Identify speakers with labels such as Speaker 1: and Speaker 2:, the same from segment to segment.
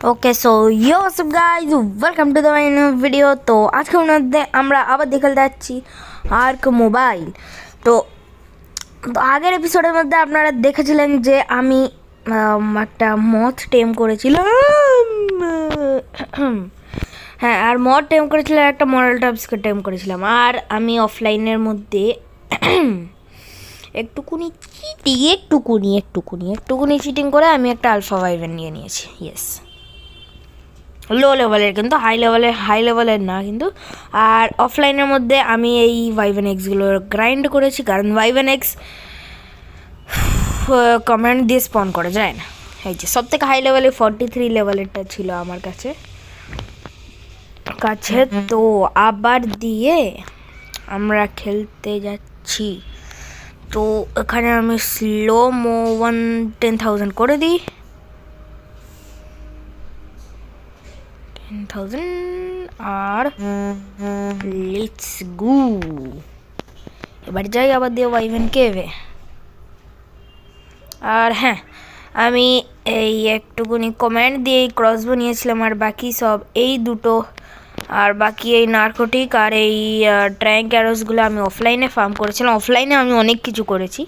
Speaker 1: Okay so what's up guys, welcome to the my new video. তো আজকের মধ্যে আমরা আবার দেখে যাচ্ছি আর্ক মোবাইল। তো আগের এপিসোডের মধ্যে আপনারা দেখেছিলেন যে আমি একটা মথ টেম করেছিলাম। হ্যাঁ, আর মথ টেম করেছিলাম, একটা মডেল টপসকে টেম করেছিলাম। আর আমি অফলাইনের মধ্যে একটুকুনি চিটিং করে আমি একটা আলফা ভাইভেন নিয়ে নিয়েছি। ইয়েস, লো লেভেলের, কিন্তু হাই লেভেলের না কিন্তু। আর অফলাইনের মধ্যে আমি এই ভাইভেন এক্সগুলোর গ্রাইন্ড করেছি, কারণ ভাইভেন এক্স কমেন্ট দিয়ে স্পন করে যায় না। এই যে সব থেকে হাই লেভেলে 43 লেভেলেরটা ছিল আমার কাছে। তো আবার দিয়ে আমরা খেলতে যাচ্ছি। তো এখানে আমি স্লো মো 10,000 করে দিই। 10,000 আর লেটস গো। এবার যাই আবার দিয়ে ওয়াইভেন কেভে। আর হ্যাঁ, আমি এই একটুকুনি কমেন্ট দিয়ে ক্রসবো নিয়েছিলাম, আর বাকি সব এই দুটো, আর বাকি এই নার্কোটিক আর এই ট্র্যাঙ্ক অ্যারোসগুলো আমি অফলাইনে ফার্ম করেছিলাম। অফলাইনে আমি অনেক কিছু করেছি।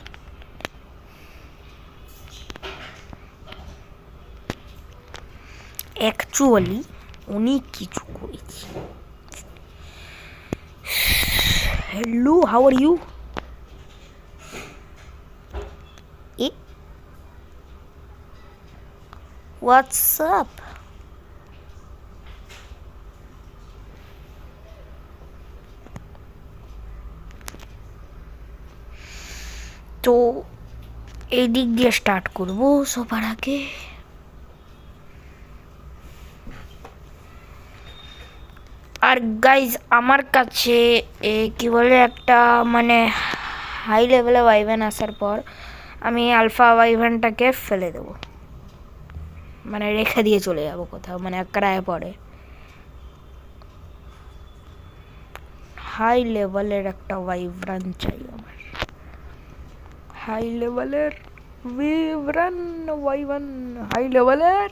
Speaker 1: অ্যাকচুয়ালি অনেক কিছু করেছি। Hello, how are you? What's up? তো এই দিক দিয়ে স্টার্ট করবো সবার আগে। আর গাইজ, আমার কাছে কি বলে একটা মানে হাই লেভেলে ওয়াইভেন আসার পর আমি আলফা ওয়াইভেনটাকে ফেলে দেবো, মানে রেখে দিয়ে চলে যাবো কোথাও, মানে একরায় পড়ে। হাই লেভেলের একটা ওয়াইভেন চাই আমার, হাই লেভেলের ওয়াইভেন, হাই লেভেলের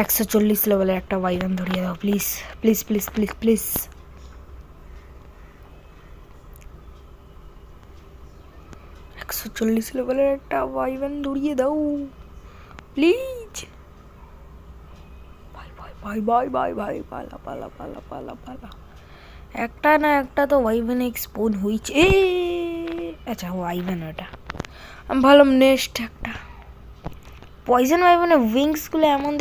Speaker 1: 140 লেভেলের একটা ওয়াইভেন ধরিয়ে দাও please please please please please. $140 লেভেলের একটা ওয়াইভেন ধরিয়ে দাও প্লিজ। ভাই ভাই ভাই ভাই ভাই ভাই, পালা পালা পালা পালা পালা। একটা না একটা তো ওয়াইভেন এক্সপোন হয়েছে। আচ্ছা, ওয়াইভেন ওটা আমি ভাবলাম নেক্সট একটা পয়জন ওয়াইভেনের উইংসগুলো এমন